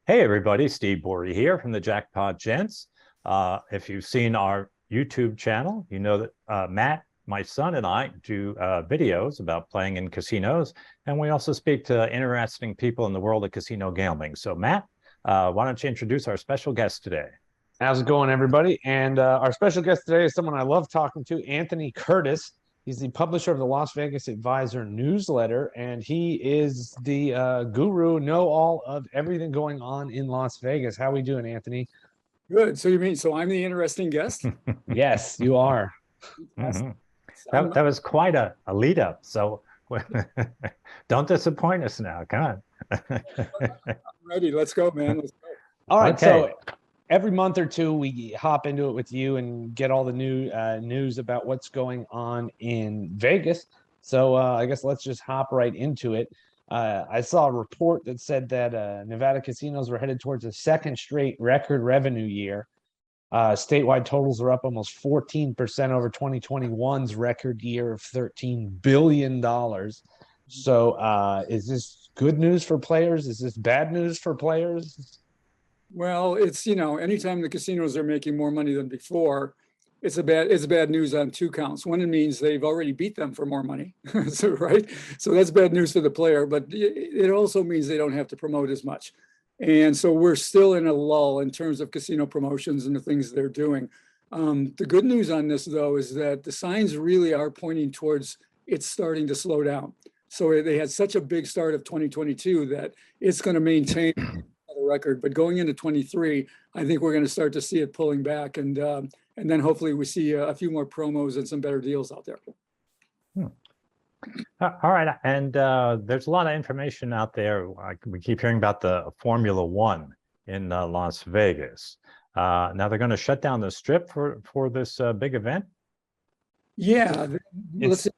Hey everybody, Steve Borey here from the Jackpot Gents. If you've seen our YouTube channel, you know that Matt, my son, and I do videos about playing in casinos, and we also speak to interesting people in the world of casino gambling. So Matt, why don't you introduce our special guest today? How's it going, everybody? And our special guest today is someone I love talking to, Anthony Curtis. He's the publisher of the Las Vegas Advisor newsletter, and he is the guru, know all of everything going on in Las Vegas. How we doing, Anthony? Good. So you mean so I'm the interesting guest? Yes, you are. Mhm. That was quite a lead up. So don't disappoint us now. Come on. I'm ready. Let's go, man. Let's go. All right. Okay. So every month or two, we hop into it with you and get all the new news about what's going on in Vegas. So I guess let's just hop right into it. I saw a report that said that Nevada casinos were headed towards a second straight record revenue year. Statewide totals are up almost 14% over 2021's record year of $13 billion. So is this good news for players? Is this bad news for players? Well, it's anytime the casinos are making more money than before, it's bad news on two counts. One, it means they've already beat them for more money. So right. So that's bad news for the player, but it also means they don't have to promote as much. And so we're still in a lull in terms of casino promotions and the things they're doing. The good news on this, though, is that the signs really are pointing towards it's starting to slow down. So they had such a big start of 2022 that it's going to maintain the record. But going into 23, I think we're going to start to see it pulling back. And then hopefully we see a few more promos and some better deals out there. All right, and there's a lot of information out there. We keep hearing about the Formula One in Las Vegas. Now they're going to shut down the strip for this big event. Yeah, let's see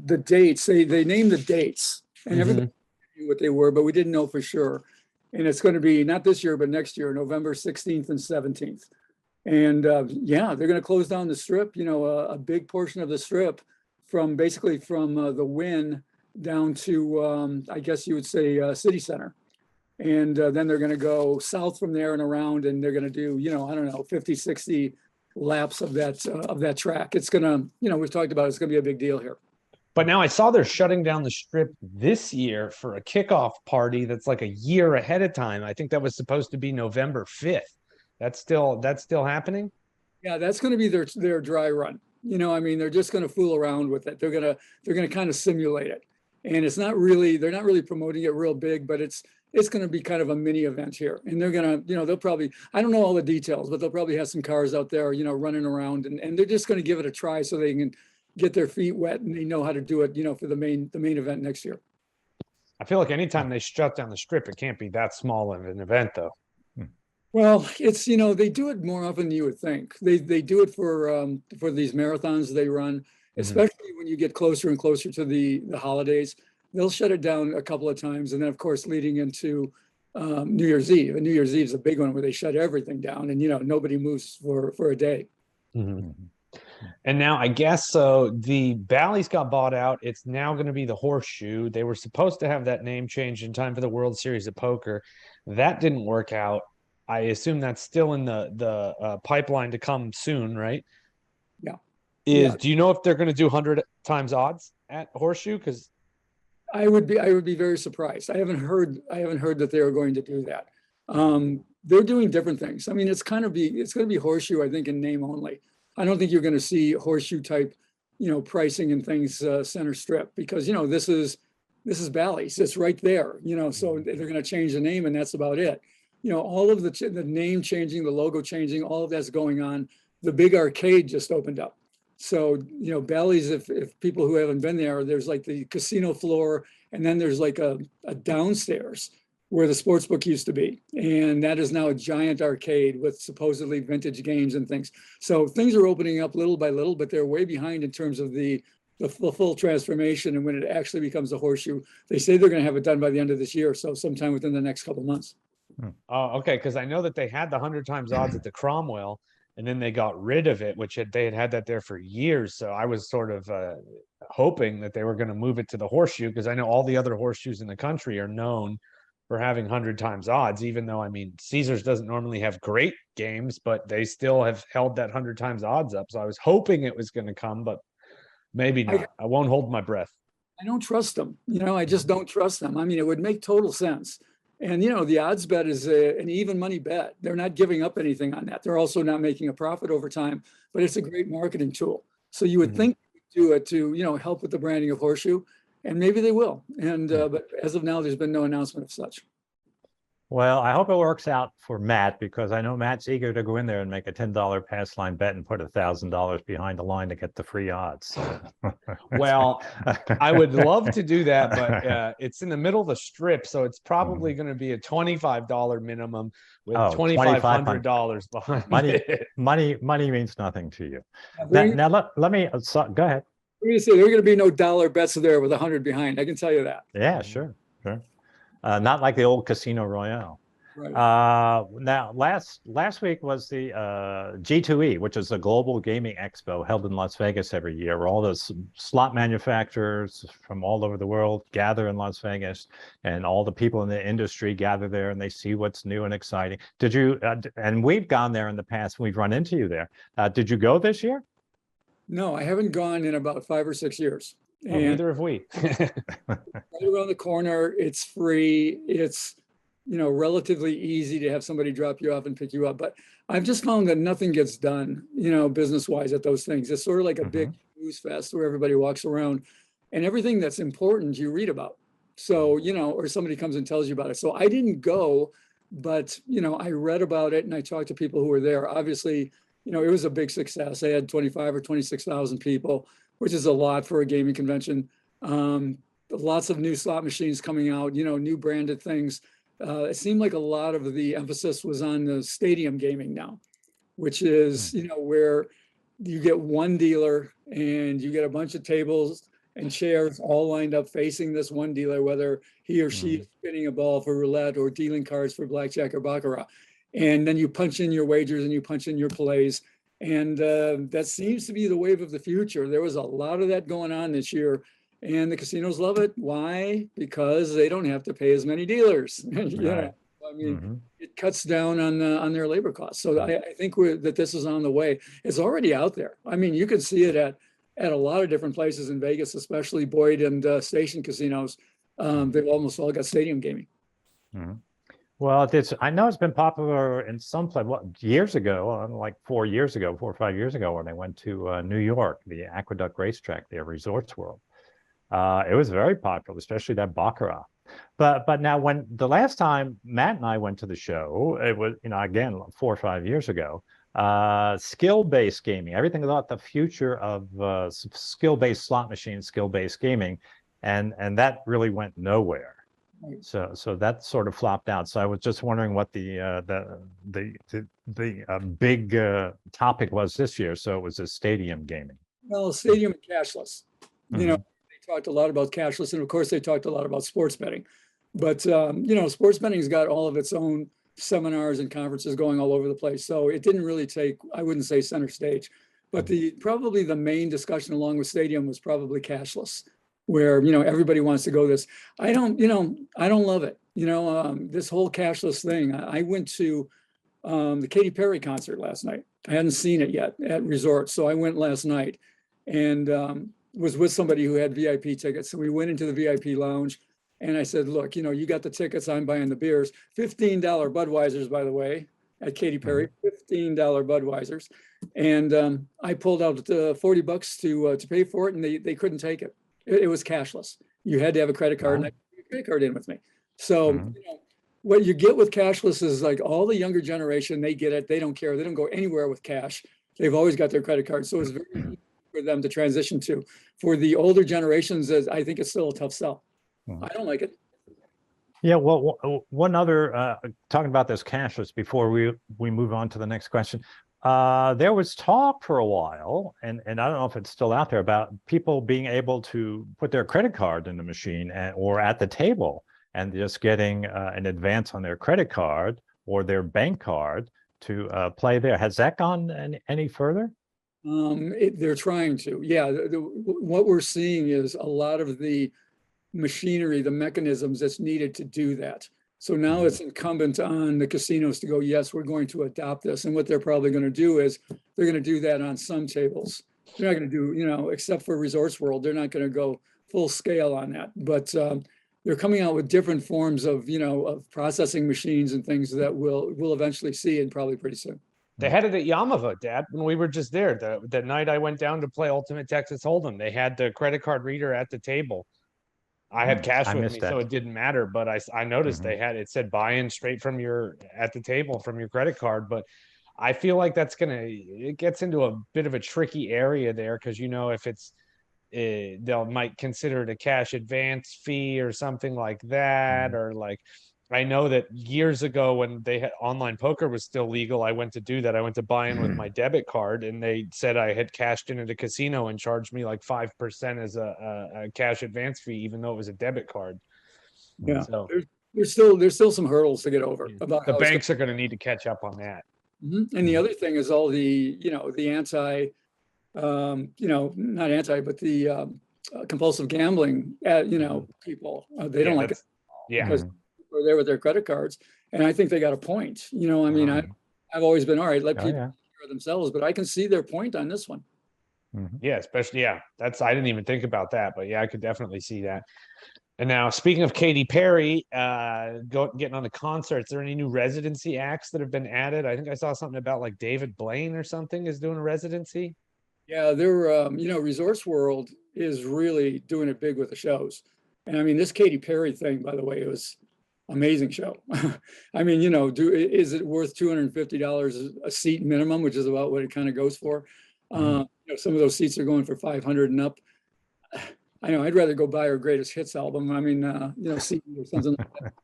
the dates. They named the dates, and everybody knew what they were, but we didn't know for sure. And it's going to be not this year, but next year, November 16th and 17th. And yeah, they're going to close down the strip. A big portion of the strip from the Wynn down to I guess you would say City Center, and then they're going to go south from there and around, and they're going to do I don't know 50, 60 laps of that track. It's gonna we've talked about it's going to be a big deal here. But now I saw they're shutting down the strip this year for a kickoff party that's like a year ahead of time. I think that was supposed to be November 5th. That's still happening? Yeah, that's going to be their dry run. I mean, they're just going to fool around with it. They're going to kind of simulate it. And they're not really promoting it real big, but it's going to be kind of a mini event here. And they're going to, they'll probably, I don't know all the details, but they'll probably have some cars out there, running around, and they're just going to give it a try so they can get their feet wet and they know how to do it, for the main event next year. I feel like anytime they shut down the strip, it can't be that small of an event, though. Well, it's they do it more often than you would think. They do it for these marathons they run, especially when you get closer and closer to the holidays. They'll shut it down a couple of times, and then of course leading into New Year's Eve. And New Year's Eve is a big one where they shut everything down, and nobody moves for a day. And now I guess so. The Bally's got bought out. It's now going to be the Horseshoe. They were supposed to have that name changed in time for the World Series of Poker. That didn't work out. I assume that's still in the pipeline to come soon, right? Yeah. Do you know if they're going to do 100 times odds at Horseshoe? Because I would be very surprised. I haven't heard that they are going to do that. They're doing different things. I mean, it's going to be Horseshoe, I think, in name only. I don't think you're going to see Horseshoe type, pricing and things center strip, because this is Bally's. It's right there. So they're going to change the name, and that's about it. All of the name changing, the logo changing, all of that's going on. The big arcade just opened up. So, Bally's, if people who haven't been there, there's like the casino floor, and then there's like a downstairs where the sports book used to be. And that is now a giant arcade with supposedly vintage games and things. So things are opening up little by little, but they're way behind in terms of the full transformation. And when it actually becomes a Horseshoe, they say they're going to have it done by the end of this year. So sometime within the next couple of months. Oh, okay. Because I know that they had the 100 times odds at the Cromwell, and then they got rid of it, they had that there for years. So I was sort of hoping that they were going to move it to the Horseshoe, because I know all the other horseshoes in the country are known for having 100 times odds, even though, I mean, Caesars doesn't normally have great games, but they still have held that 100 times odds up. So I was hoping it was going to come, but maybe not. I won't hold my breath. I don't trust them. I just don't trust them. I mean, it would make total sense. And, the odds bet is an even money bet. They're not giving up anything on that. They're also not making a profit over time, but it's a great marketing tool. So you would think they would do it to, help with the branding of Horseshoe, and maybe they will. And, but as of now, there's been no announcement of such. Well, I hope it works out for Matt, because I know Matt's eager to go in there and make a $10 pass line bet and put $1,000 behind the line to get the free odds. Well, I would love to do that, but it's in the middle of the strip, so it's probably going to be a $25 minimum with $2,500 behind it. Money means nothing to you. Now let me go ahead. We're going to say there are going to be no dollar bets there with 100 behind. I can tell you that. Yeah, sure. Not like the old Casino Royale. Right. Now, last week was the G2E, which is a global gaming expo held in Las Vegas every year, where all the slot manufacturers from all over the world gather in Las Vegas, and all the people in the industry gather there, and they see what's new and exciting. Did you? And we've gone there in the past. We've run into you there. Did you go this year? No, I haven't gone in about 5 or 6 years. And neither have we. Right around the corner, it's free. It's, relatively easy to have somebody drop you off and pick you up. But I've just found that nothing gets done, business-wise at those things. It's sort of like a big news fest where everybody walks around, and everything that's important you read about. So, or somebody comes and tells you about it. So I didn't go, but, I read about it and I talked to people who were there. Obviously, it was a big success. They had 25 or 26,000 people, which is a lot for a gaming convention. Lots of new slot machines coming out, new branded things. It seemed like a lot of the emphasis was on the stadium gaming now, which is, where you get one dealer and you get a bunch of tables and chairs all lined up facing this one dealer, whether he or she is spinning a ball for roulette or dealing cards for blackjack or baccarat. And then you punch in your wagers and you punch in your plays. And that seems to be the wave of the future. There was a lot of that going on this year, and the casinos love it. Why? Because they don't have to pay as many dealers. Right. I mean, it cuts down on their labor costs. So I think that this is on the way. It's already out there. I mean, you can see it at a lot of different places in Vegas, especially Boyd and Station casinos. They've almost all got stadium gaming. Well, I know it's been popular in some place. Years ago, like 4 or 5 years ago, when I went to New York, the Aqueduct Racetrack there, Resorts World. It was very popular, especially that baccarat. But now, when the last time Matt and I went to the show, it was, again, 4 or 5 years ago, skill-based gaming, everything about the future of skill-based slot machines, skill-based gaming, and that really went nowhere. So that sort of flopped out. So I was just wondering what the big topic was this year. So it was a stadium gaming. Well, stadium and cashless. They talked a lot about cashless, and of course they talked a lot about sports betting. But sports betting's got all of its own seminars and conferences going all over the place. So it didn't really take, I wouldn't say center stage, but probably the main discussion along with stadium was probably cashless, where everybody wants to go this. I don't love it. This whole cashless thing. I went to the Katy Perry concert last night. I hadn't seen it yet at Resort, so I went last night and was with somebody who had VIP tickets. So we went into the VIP lounge, and I said, "Look, you got the tickets. I'm buying the beers. $15 Budweisers, by the way, at Katy Perry. $15 Budweisers." And I pulled out $40 to pay for it, and they couldn't take it. It was cashless. You had to have a credit card, and I put a credit card in with me. So what you get with cashless is like all the younger generation, they get it. They don't care. They don't go anywhere with cash. They've always got their credit card. So it's very easy for them to transition to. For the older generations, I think it's still a tough sell. I don't like it. Yeah, well, one other, talking about this cashless before we move on to the next question. There was talk for a while, and I don't know if it's still out there, about people being able to put their credit card in the machine or at the table and just getting an advance on their credit card or their bank card to play there. Has that gone any further? They're trying to. Yeah, what we're seeing is a lot of the machinery, the mechanisms that's needed to do that So now it's incumbent on the casinos to go, yes, we're going to adopt this. And what they're probably going to do is they're going to do that on some tables. They're not going to do, except for Resorts World, they're not going to go full scale on that. But they're coming out with different forms of, of processing machines and things that we'll eventually see, and probably pretty soon. They had it at Yamava, Dad, when we were just there. The night I went down to play Ultimate Texas Hold'em, they had the credit card reader at the table. I had cash with me, so it didn't matter. But I noticed they had it said buy in straight from at the table from your credit card. But I feel like it gets into a bit of a tricky area there, because if it's they'll might consider it a cash advance fee or something like that, or like. I know that years ago when they had online poker was still legal, I went to do that. I went to buy in with my debit card, and they said I had cashed in at a casino and charged me like 5% as a cash advance fee, even though it was a debit card. Yeah. So there's still some hurdles to get over. About the banks are going to need to catch up on that. And the other thing is all the, the anti, not anti, but the compulsive gambling, people, they don't like it. Yeah. Because are there with their credit cards, and I think they got a point. I've always been all right. Let people take care of themselves, but I can see their point on this one. Yeah, especially that's I didn't even think about that, but I could definitely see that. And now, speaking of Katy Perry, getting on the concerts, are there any new residency acts that have been added? I think I saw something about like David Blaine or something is doing a residency. Yeah, they're Resorts World is really doing it big with the shows, and I mean this Katy Perry thing, by the way, it was amazing show. I mean, is it worth $250 a seat minimum, which is about what it kind of goes for? Some of those seats are going for 500 and up. I know I'd rather go buy her greatest hits album. I mean, CD or something like that.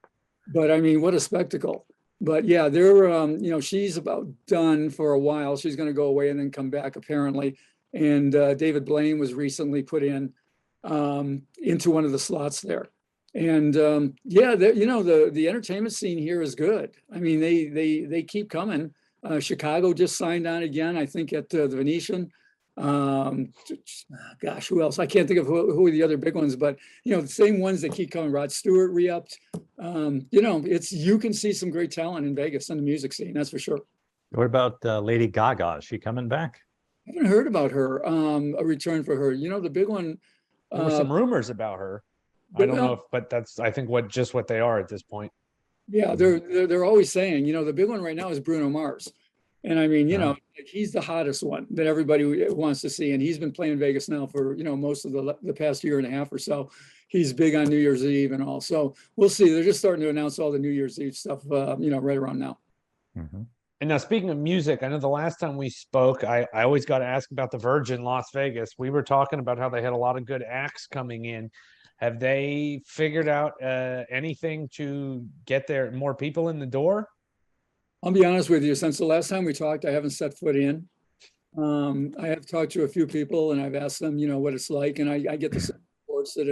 But I mean, what a spectacle. But yeah, they're, she's about done for a while. She's going to go away and then come back apparently. And David Blaine was recently put in into one of the slots there. And the entertainment scene here is good. I mean, they keep coming. Chicago just signed on again, I think, at the Venetian. Gosh, who else? I can't think of who are the other big ones, but the same ones that keep coming. Rod Stewart re-upped. You can see some great talent in Vegas on the music scene, that's for sure. What about Lady Gaga? Is she coming back? I haven't heard about her. A return for her. The big one. There were some rumors about her. I don't know but that's I think what they are at this point. Yeah, they're always saying, the big one right now is Bruno Mars. And I mean, he's the hottest one that everybody wants to see. And he's been playing Vegas now for, most of the past year and a half or so. He's big on New Year's Eve and all. So we'll see. They're just starting to announce all the New Year's Eve stuff, right around now. Mm-hmm. And now, speaking of music, I know the last time we spoke, I always got to ask about the Virgin Las Vegas. We were talking about how they had a lot of good acts coming in. Have they figured out anything to get more people in the door? I'll be honest with you. Since the last time we talked, I haven't set foot in. I have talked to a few people and I've asked them, what it's like. And I get the reports that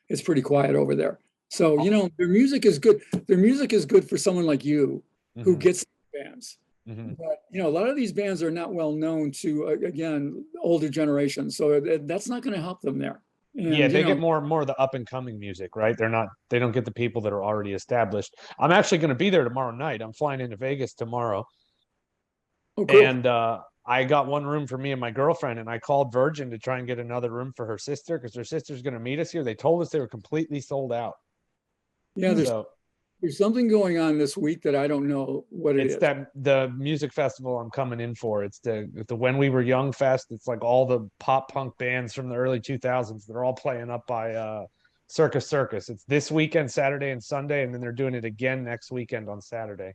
it's pretty quiet over there. So, their music is good. Their music is good for someone like you who gets bands. Mm-hmm. But, a lot of these bands are not well known to, again, older generations. So that's not going to help them there. And, they get more of the up and coming music, right? They don't get the people that are already established. I'm actually going to be there tomorrow night. I'm flying into Vegas tomorrow. Oh, cool. And I got one room for me and my girlfriend, and I called Virgin to try and get another room for her sister because her sister's going to meet us here. They told us they were completely sold out. Yeah, there's something going on this week that I don't know what it is. It's the music festival I'm coming in for. It's the When We Were Young Fest. It's like all the pop punk bands from the early 2000s. They're all playing up by Circus Circus. It's this weekend, Saturday and Sunday, and then they're doing it again next weekend on Saturday.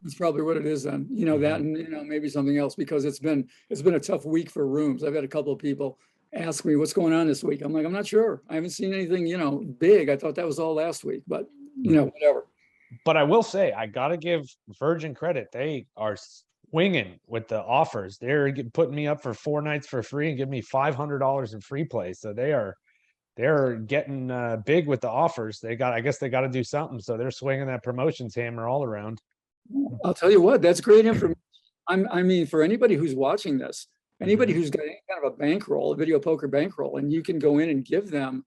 That's probably what it is then. That and maybe something else, because it's been a tough week for rooms. I've had a couple of people ask me what's going on this week. I'm like, I'm not sure. I haven't seen anything, big. I thought that was all last week, but whatever. But I will say, I got to give Virgin credit. They are swinging with the offers. They're putting me up for 4 nights for free and giving me $500 in free play. So they're getting big with the offers. I guess they got to do something. So they're swinging that promotions hammer all around. I'll tell you what, that's great information. I mean, for anybody who's watching this, anybody who's got any kind of a bankroll, a video poker bankroll, and you can go in and give them,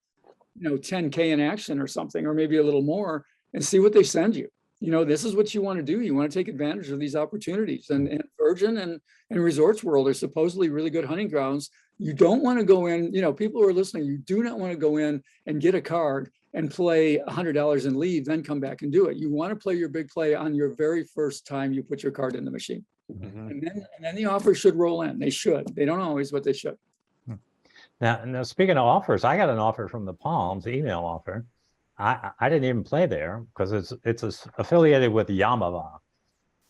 $10K in action or something, or maybe a little more, and see what they send you. This is what you want to do. You want to take advantage of these opportunities. And Virgin and Resorts World are supposedly really good hunting grounds. You don't want to go in, people who are listening, you do not want to go in and get a card and play $100 and leave, then come back and do it. You want to play your big play on your very first time you put your card in the machine. Mm-hmm. And then the offers should roll in. They should. They don't always, but they should. Now, speaking of offers, I got an offer from the Palms, email offer. I didn't even play there because it's affiliated with Yamava,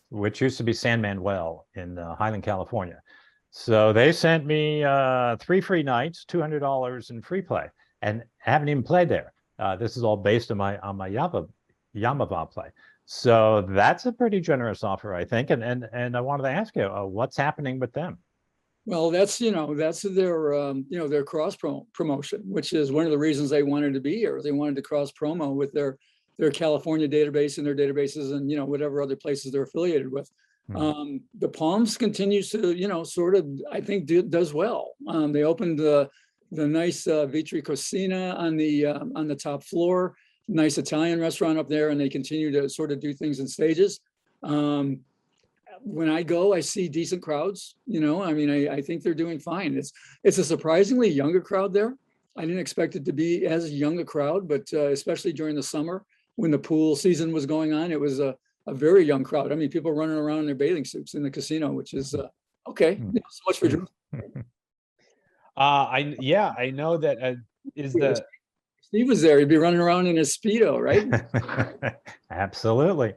which used to be San Manuel in Highland, California. So they sent me 3 free nights, $200 in free play, and I haven't even played there. This is all based on my Yamava play. So that's a pretty generous offer, I think. And I wanted to ask you, what's happening with them? Well, that's their cross promotion, which is one of the reasons they wanted to be here. They wanted to cross promo with their California database and their databases and whatever other places they're affiliated with. Mm-hmm. The Palms continues to sort of, I think, does well. They opened the nice Vitri Cocina on the top floor, nice Italian restaurant up there, and they continue to sort of do things in stages. When I go, I see decent crowds. I think they're doing fine. It's a surprisingly younger crowd there. I didn't expect it to be as young a crowd, but especially during the summer when the pool season was going on, it was a very young crowd. I mean, people running around in their bathing suits in the casino, which is okay. So much for drinking. I know that Steve was there. He'd be running around in his Speedo, right? Absolutely.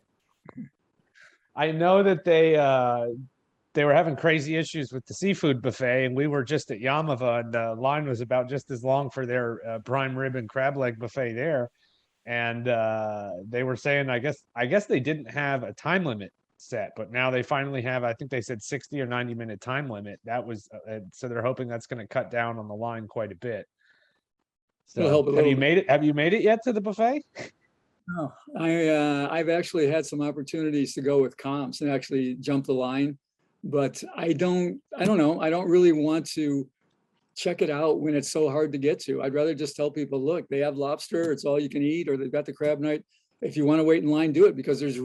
I know that they were having crazy issues with the seafood buffet, and we were just at Yamava, and the line was about just as long for their prime rib and crab leg buffet there. And they were saying, I guess they didn't have a time limit set, but now they finally have, I think they said 60 or 90-minute time limit. That was so they're hoping that's going to cut down on the line quite a bit. So have you made it yet to the buffet? No, I've actually had some opportunities to go with comps and actually jump the line, but I don't know. I don't really want to check it out when it's so hard to get to. I'd rather just tell people, look, they have lobster, it's all you can eat, or they've got the crab night. If you want to wait in line, do it, because there's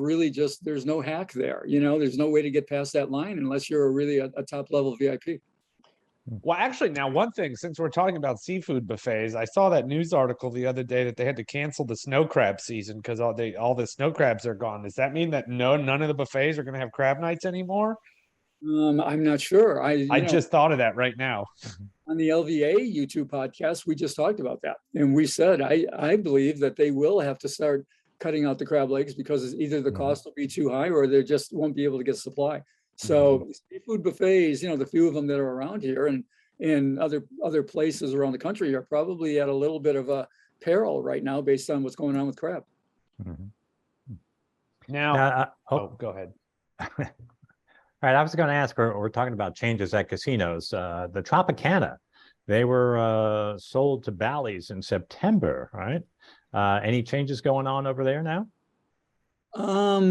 no hack there. There's no way to get past that line unless you're really a top level VIP. Well, actually, now one thing, since we're talking about seafood buffets, I saw that news article the other day that they had to cancel the snow crab season because all the snow crabs are gone. Does that mean that none of the buffets are going to have crab nights anymore? I'm not sure. I just thought of that right now. On the LVA YouTube podcast, we just talked about that, and we said I believe that they will have to start cutting out the crab legs because either the cost will be too high or they just won't be able to get supply. So seafood buffets, the few of them that are around here and in other places around the country are probably at a little bit of a peril right now based on what's going on with crab. Mm-hmm. Now, go ahead. All right, I was going to ask, we're talking about changes at casinos. The Tropicana, they were sold to Bally's in September, right? Any changes going on over there now?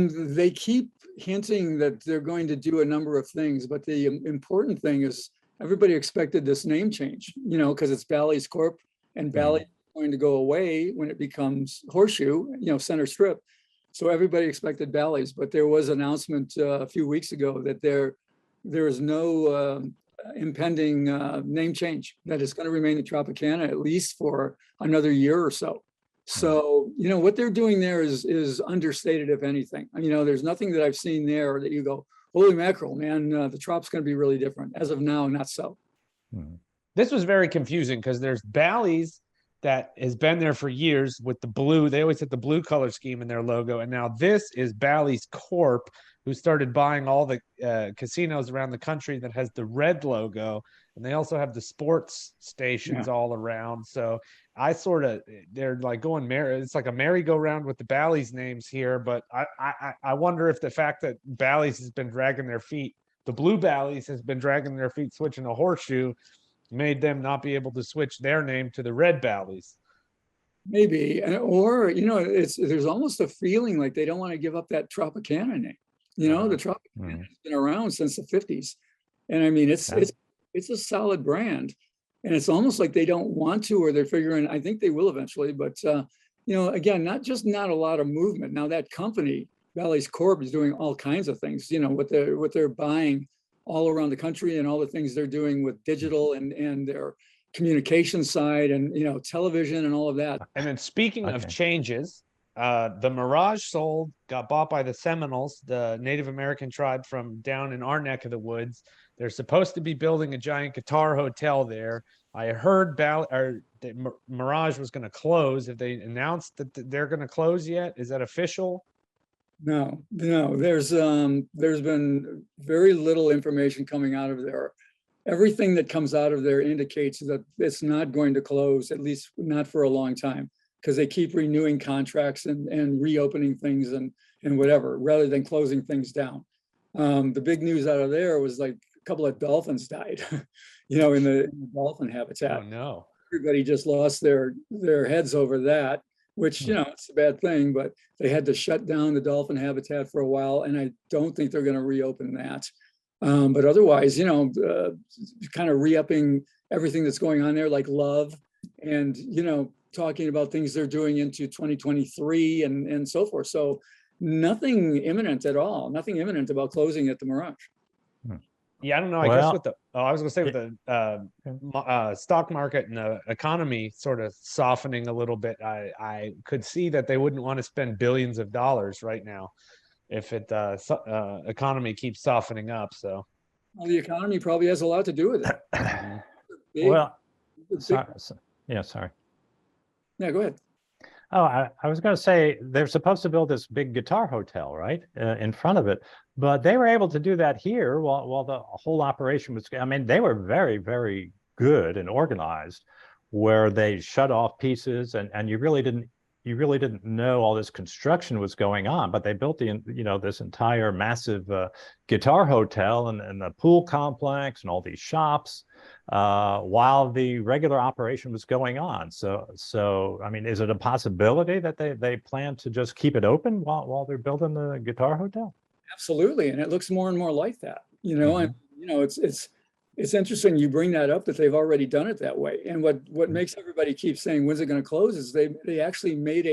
They keep hinting that they're going to do a number of things, but the important thing is everybody expected this name change, because it's Bally's Corp, and Bally's is going to go away when it becomes Horseshoe, Center Strip. So everybody expected Bally's, but there was an announcement a few weeks ago that there is no impending name change, that it's going to remain the Tropicana at least for another year or so. So, what they're doing there is understated, if anything. There's nothing that I've seen there that you go, holy mackerel, man, the Trop's going to be really different. As of now, not so. This was very confusing because there's Bally's that has been there for years with the blue. They always had the blue color scheme in their logo. And now this is Bally's Corp, who started buying all the casinos around the country that has the red logo. And they also have the sports stations all around. So they're like going it's like a merry-go-round with the Bally's names here. But I wonder if the fact that Bally's has been dragging their feet, the blue Bally's has been dragging their feet switching to Horseshoe, made them not be able to switch their name to the red Bally's. Maybe, or there's almost a feeling like they don't want to give up that Tropicana name. The Tropicana has been around since the 50s, and I mean it's a solid brand, and it's almost like they don't want to, or they're figuring. I think they will eventually, but again, not a lot of movement. Now that company Bally's Corp is doing all kinds of things, what they're buying all around the country and all the things they're doing with digital and their communication side and, television and all of that. And then speaking of changes, the Mirage sold, got bought by the Seminoles, the Native American tribe from down in our neck of the woods. They're supposed to be building a giant guitar hotel there. I heard that Mirage was going to close. Have they announced that they're going to close yet? Is that official? No. There's been very little information coming out of there. Everything that comes out of there indicates that it's not going to close, at least not for a long time, because they keep renewing contracts and reopening things and whatever, rather than closing things down. The big news out of there was like a couple of dolphins died, in the dolphin habitat. Oh no! Everybody just lost their heads over that, which it's a bad thing. But they had to shut down the dolphin habitat for a while, and I don't think they're going to reopen that. But otherwise, kind of re-upping everything that's going on there, like Love, and talking about things they're doing into 2023 and so forth. So nothing imminent at all. Nothing imminent about closing at the Mirage. Yeah, I don't know. I guess I was going to say with the stock market and the economy sort of softening a little bit, I could see that they wouldn't want to spend billions of dollars right now if economy keeps softening up. So, well, the economy probably has a lot to do with it. Sorry. Yeah, go ahead. Oh, I was going to say they're supposed to build this big guitar hotel, right, in front of it, but they were able to do that here while the whole operation was. I mean, they were very, very good and organized, where they shut off pieces, and you really didn't know all this construction was going on. But they built this entire massive guitar hotel and the pool complex and all these shops while the regular operation was going on. So I mean, is it a possibility that they plan to just keep it open while they're building the guitar hotel? Absolutely, and it looks more and more like that. And it's interesting you bring that up, that they've already done it that way. And what makes everybody keep saying when's it going to close is they actually made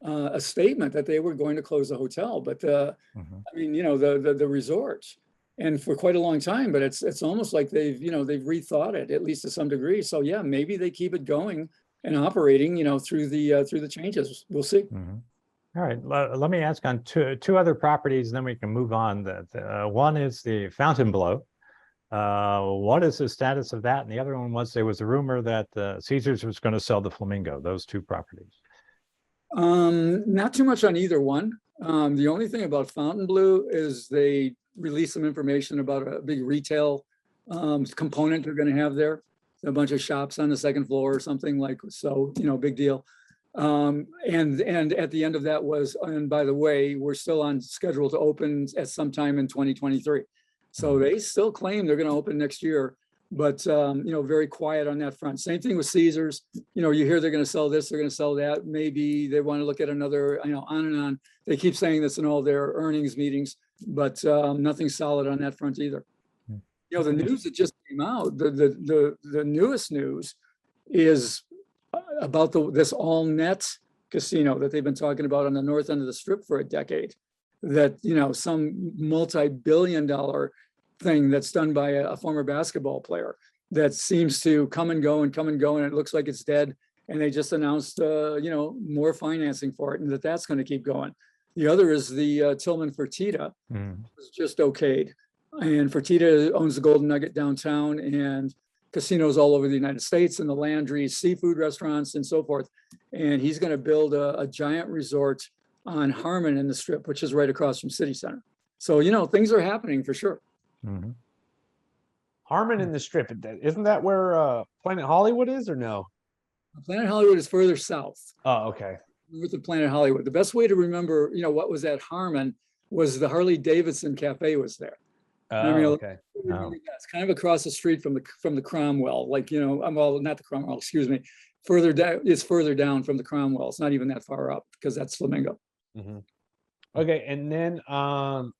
a statement that they were going to close the hotel, but I mean, the resort. And for quite a long time, but it's almost like they've rethought it, at least to some degree. So yeah, maybe they keep it going and operating, through the changes. We'll see. All right, let me ask on two other properties, and then we can move on. One is the Fontainebleau. What is the status of that? And the other one was, there was a rumor that Caesars was going to sell the Flamingo. Those two properties. Not too much on either one. The only thing about Fontainebleau is they released some information about a big retail component they're going to have there. A bunch of shops on the second floor or something like so. Big deal. And at the end of that was, and by the way, we're still on schedule to open at some time in 2023. So they still claim they're going to open next year, but very quiet on that front. Same thing with Caesars. You hear they're going to sell this, they're going to sell that. Maybe they want to look at another, on and on. They keep saying this in all their earnings meetings, but nothing solid on that front either. The news that just came out, the newest news is about this all net casino that they've been talking about on the north end of the Strip for a decade. That some multi-billion-dollar thing that's done by a former basketball player that seems to come and go, and it looks like it's dead. And they just announced more financing for it, and that's going to keep going. The other is the Tillman Fertitta, was just okayed, and Fertitta owns the Golden Nugget downtown and casinos all over the United States, and the Landry's seafood restaurants and so forth. And he's going to build a giant resort on Harmon in the Strip, which is right across from City Center. So, things are happening for sure. Harmon in the Strip, isn't that where Planet Hollywood is, or no? Planet Hollywood is further south. Oh, okay. North of Planet Hollywood. The best way to remember, what was at Harmon was the Harley Davidson Cafe was there. Okay. It's kind of across the street from the Cromwell, not the Cromwell, excuse me. Further down, it's further down from the Cromwell. It's not even that far up, because that's Flamingo. Okay, and then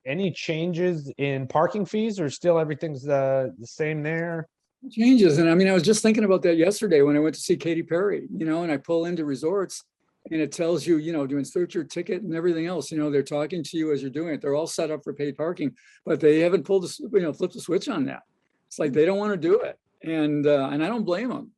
any changes in parking fees, or still everything's the same there? Changes, and I was just thinking about that yesterday when I went to see Katy Perry, and I pull into resorts, and it tells you, to insert your ticket and everything else. They're talking to you as you're doing it. They're all set up for paid parking, but they haven't flipped the switch on that. It's like they don't want to do it, and I don't blame them.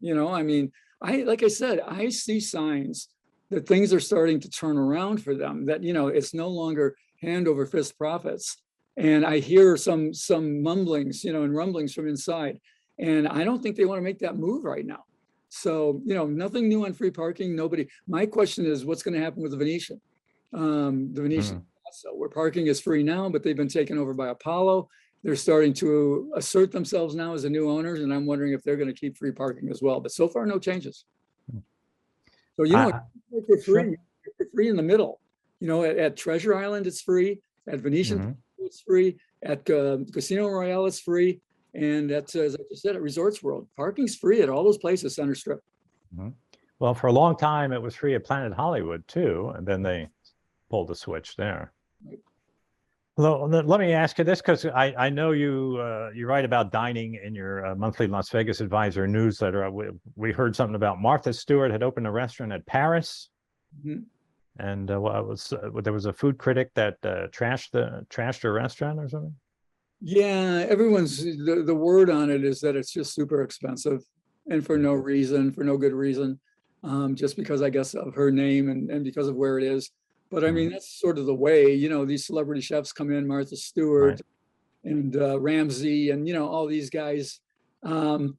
Like I said, I see signs that things are starting to turn around for them. That it's no longer hand over fist profits, and I hear some mumblings, and rumblings from inside, and I don't think they want to make that move right now. So, nothing new on free parking, nobody. My question is, what's going to happen with the Venetian? The Venetian, where parking is free now, but they've been taken over by Apollo. They're starting to assert themselves now as the new owners, and I'm wondering if they're going to keep free parking as well. But so far, no changes. So, for free, for free in the middle. At Treasure Island, it's free. At Venetian, it's free. At Casino Royale, it's free. And that's, as I just said, at Resorts World, parking's free at all those places, Center Strip. Well, for a long time, it was free at Planet Hollywood too, and then they pulled the switch there. Right. Well, let me ask you this, because I know you write about dining in your monthly Las Vegas Advisor newsletter. We heard something about Martha Stewart had opened a restaurant at Paris, and there was a food critic that trashed her restaurant or something. Yeah, everyone's the word on it is that it's just super expensive, and for no good reason, just because I guess of her name and because of where it is. But I mean, that's sort of the way, these celebrity chefs come in, Martha Stewart and Ramsey and, all these guys. And,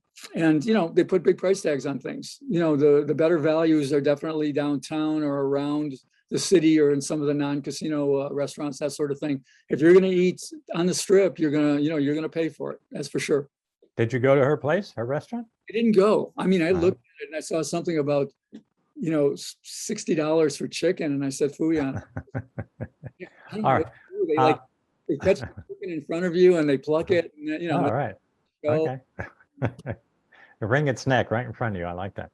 they put big price tags on things. The better values are definitely downtown or around the city or in some of the non-casino restaurants, that sort of thing. If you're going to eat on the Strip, you're going to pay for it. That's for sure. Did you go to her place, her restaurant? I didn't go. I mean, I looked at it and I saw something about, $60 for chicken. And I said, Fuyan. They catch the chicken in front of you and they pluck it. And, all right. Okay. Wring its neck right in front of you. I like that.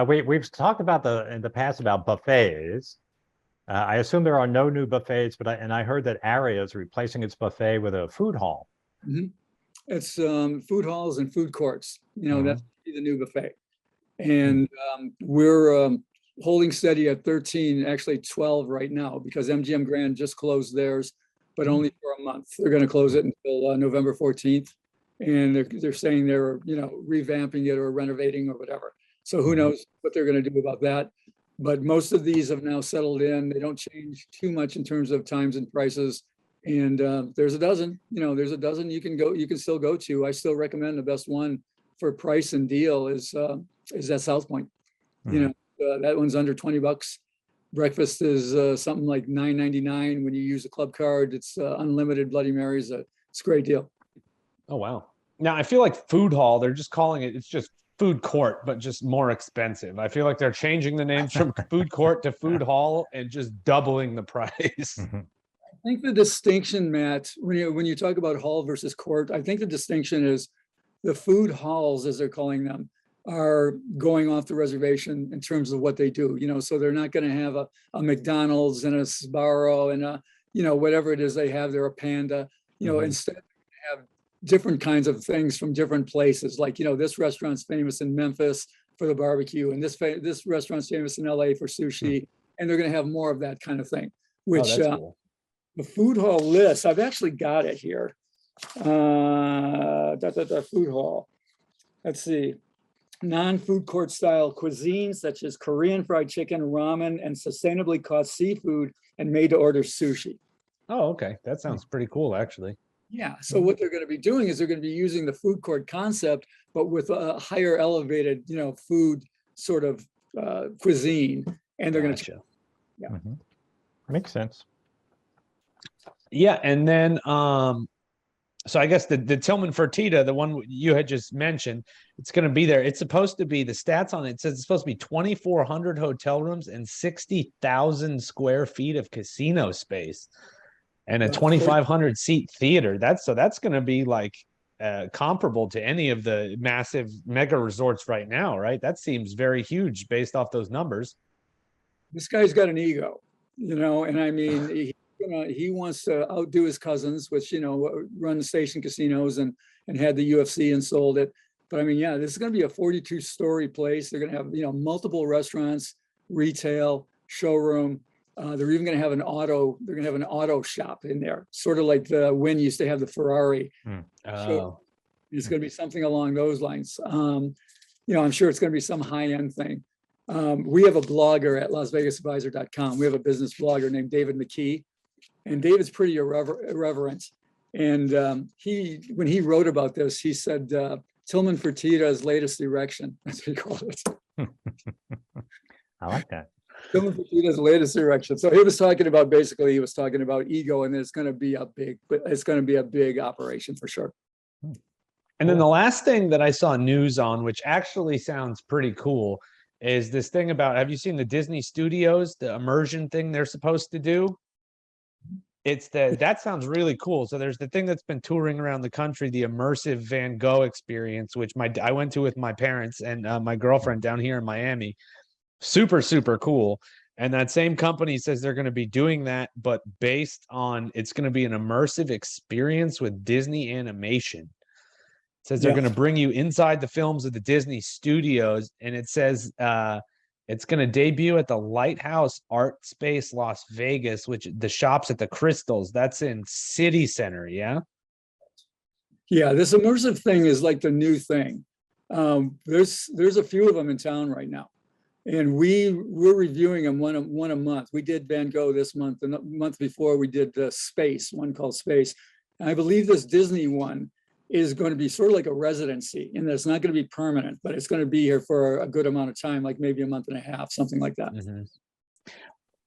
We've talked about in the past about buffets. I assume there are no new buffets, but I heard that Aria is replacing its buffet with a food hall. It's food halls and food courts. That's the new buffet. And we're holding steady at 13, actually 12 right now, because MGM Grand just closed theirs, but only for a month. They're going to close it until November 14th. And they're saying they're, revamping it or renovating or whatever. So who knows what they're going to do about that. But most of these have now settled in. They don't change too much in terms of times and prices. And there's a dozen, you can still go to. I still recommend the best one for price and deal is that South Point. That one's under $20. Breakfast is something like $9.99 when you use a club card. It's unlimited Bloody Marys. It's a great deal. Oh, wow. Now I feel like food hall, they're just calling it's just food court, but just more expensive. I feel like they're changing the names from food court to food hall and just doubling the price. I think the distinction, Matt, when you talk about hall versus court, I think the distinction is the food halls, as they're calling them, are going off the reservation in terms of what they do. So they're not going to have a McDonald's and a Sbarro and a, whatever it is they have. They're a Panda. Instead they have different kinds of things from different places. Like, this restaurant's famous in Memphis for the barbecue, and this restaurant's famous in LA for sushi, and they're going to have more of that kind of thing. Which cool. The food hall list, I've actually got it here. Food hall. Let's see. Non-food court style cuisines such as Korean fried chicken, ramen, and sustainably caught seafood and made-to-order sushi. Oh, okay. That sounds pretty cool, actually. Yeah. So what they're going to be doing is they're going to be using the food court concept, but with a higher elevated, food sort of cuisine, and they're going to. Yeah. Makes sense. Yeah, and then so I guess the Tillman Fertitta, the one you had just mentioned, it's going to be there. It's supposed to be, the stats on it says it's supposed to be 2,400 hotel rooms and 60,000 square feet of casino space and a 2,500 seat theater. That's going to be like comparable to any of the massive mega resorts right now, right? That seems very huge based off those numbers. This guy's got an ego, and I mean, he wants to outdo his cousins, which, run the station casinos and had the UFC and sold it. But I mean, this is going to be a 42-story place. They're going to have, multiple restaurants. retail, showroom. They're even going to have an auto. They're going to have an auto shop in there, sort of like the Wynn used to have the Ferrari. Oh, It's going to be something along those lines. I'm sure it's going to be some high-end thing. We have a blogger at LasVegasAdvisor.com. We have a business blogger named David McKee, and David's pretty irreverent. And when he wrote about this, he said Tillman Fertitta's latest erection. That's what he called it. I like that. Tillman Fertitta's latest erection. So he was talking about ego, and it's going to be a big operation for sure. and then the last thing that I saw news on, which actually sounds pretty cool, is this thing about, have you seen the Disney Studios, the immersion thing they're supposed to do? That sounds really cool. So there's the thing that's been touring around the country, the immersive Van Gogh experience, which I went to with my parents and my girlfriend down here in Miami. Super, super cool. And that same company says they're going to be doing that, but based on, it's going to be an immersive experience with Disney animation. It says they're going to bring you inside the films of the Disney Studios, and it says it's going to debut at the Lighthouse Art Space Las Vegas, which the shops at the Crystals, that's in City Center. Yeah. Yeah. This immersive thing is like the new thing. There's a few of them in town right now, and we're reviewing them one a month. We did Van Gogh this month, and the month before we did one called Space. And I believe this Disney one is going to be sort of like a residency, and it's not going to be permanent, but it's going to be here for a good amount of time, like maybe a month and a half, something like that. Mm-hmm.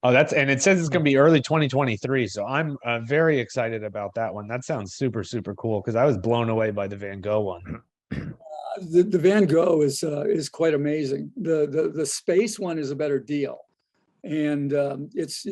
Oh, and it says it's going to be early 2023. So I'm very excited about that one. That sounds super, super cool, because I was blown away by the Van Gogh one. The Van Gogh is quite amazing. The Space one is a better deal, and there's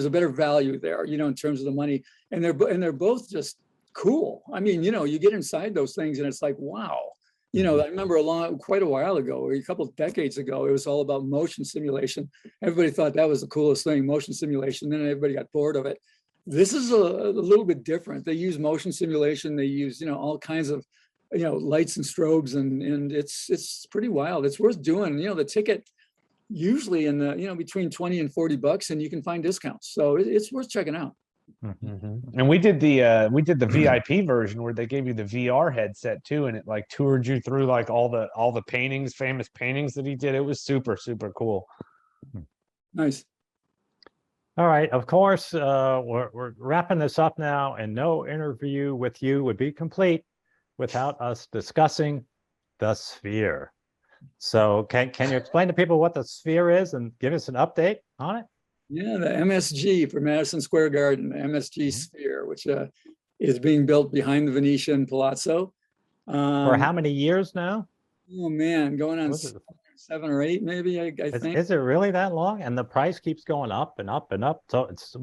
a better value there, in terms of the money, and they're both just cool. I mean, you get inside those things and it's like, wow. I remember quite a while ago, a couple of decades ago, it was all about motion simulation. Everybody thought that was the coolest thing, motion simulation. Then everybody got bored of it. This is a little bit different. They use motion simulation. They use, all kinds of, lights and strobes, and it's pretty wild. It's worth doing. The ticket usually in the, between 20 and 40 bucks, and you can find discounts. So it's worth checking out. Mm-hmm. And we did the VIP version where they gave you the VR headset too, and it like toured you through like all the paintings, famous paintings that he did. It was super, super cool. Nice. All right. Of course, we're wrapping this up now, and no interview with you would be complete without us discussing the Sphere. So can you explain to people what the Sphere is and give us an update on it? Yeah, the MSG for Madison Square Garden, the MSG Sphere, which is being built behind the Venetian Palazzo. For how many years now? Oh man, going on 7 or 8, maybe. I think. Is it really that long? And the price keeps going up and up and up. So it's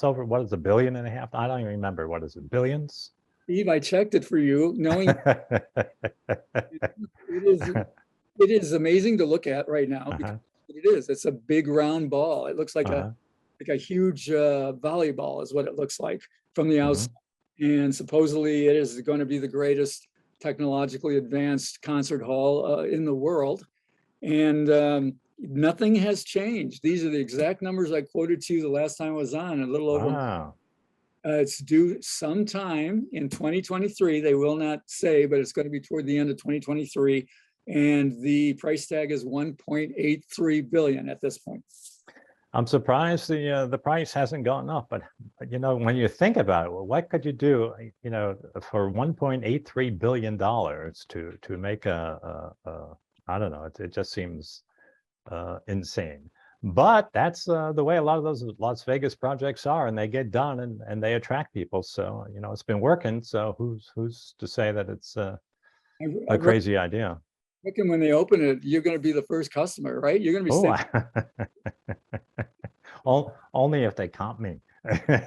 over? What is $1.5 billion? I don't even remember. What is it? Billions? Steve, I checked it for you, knowing it is amazing to look at right now. Because it is. It's a big round ball. It looks like a huge volleyball is what it looks like from the outside. And supposedly it is going to be the greatest technologically advanced concert hall in the world. And nothing has changed. These are the exact numbers I quoted to you the last time I was on, a little over. Wow. It's due sometime in 2023. They will not say, but it's going to be toward the end of 2023. And the price tag is $1.83 billion at this point. I'm surprised the price hasn't gone up, but when you think about it, well, what could you do, for $1.83 billion to make I don't know, it just seems insane. But that's the way a lot of those Las Vegas projects are, and they get done and they attract people. So it's been working. So who's to say that it's a crazy idea? I reckon when they open it, you're going to be the first customer, right? You're going to be only if they comp me. Gotcha.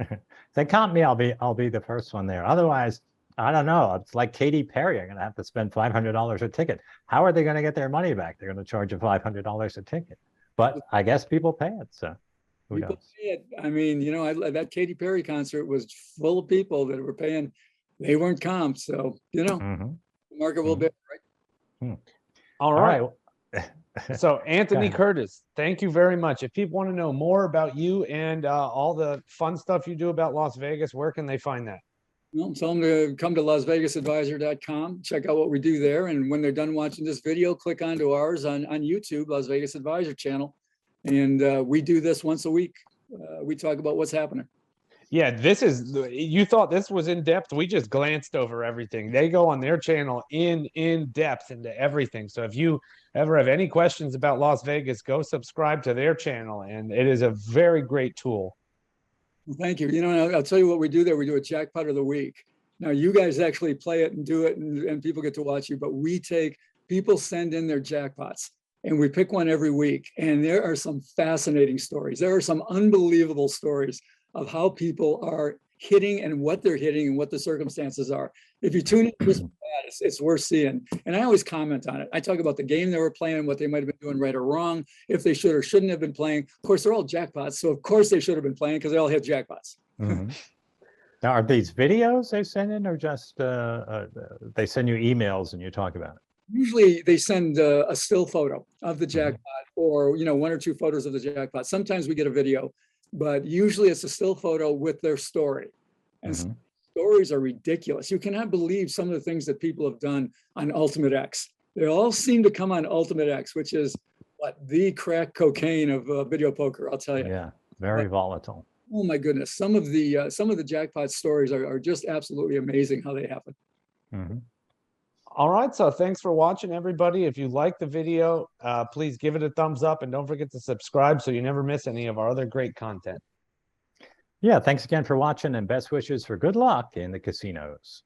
If they comp me, I'll be the first one there. Otherwise, I don't know. It's like Katy Perry. I'm going to have to spend $500 a ticket. How are they going to get their money back? They're going to charge you $500 a ticket. But I guess people pay it. So who knows? Pay it. I mean, that Katy Perry concert was full of people that were paying. They weren't comped, so the market will be right. All right. So Anthony ahead. Curtis, thank you very much. If people want to know more about you and all the fun stuff you do about Las Vegas, where can they find that? Well, tell them to come to LasVegasAdvisor.com, check out what we do there. And when they're done watching this video, click onto ours on YouTube, Las Vegas Advisor channel. And we do this once a week. We talk about what's happening. Yeah, this is, you thought this was in depth. We just glanced over everything. They go on their channel in depth into everything. So if you ever have any questions about Las Vegas, go subscribe to their channel. And it is a very great tool. Well, thank you. You know, I'll tell you what we do there. We do a jackpot of the week. Now you guys actually play it and do it and people get to watch you, but people send in their jackpots and we pick one every week. And there are some fascinating stories. There are some unbelievable stories of how people are hitting and what they're hitting and what the circumstances are. If you tune in just for that, it's worth seeing. And I always comment on it. I talk about the game they were playing, what they might have been doing right or wrong, if they should or shouldn't have been playing. Of course, they're all jackpots. So of course they should have been playing because they all hit jackpots. Mm-hmm. Now, are these videos they send in or just they send you emails and you talk about it? Usually they send a still photo of the jackpot or, you know, 1 or 2 photos of the jackpot. Sometimes we get a video, but usually it's a still photo with their story. And stories are ridiculous. You cannot believe some of the things that people have done on Ultimate X. They all seem to come on Ultimate X, which is what the crack cocaine of video poker, I'll tell you. Yeah, very volatile. Oh my goodness. Some of the jackpot stories are just absolutely amazing how they happen. All right, so thanks for watching, everybody. If you like the video, please give it a thumbs up and don't forget to subscribe so you never miss any of our other great content. Yeah, thanks again for watching and best wishes for good luck in the casinos.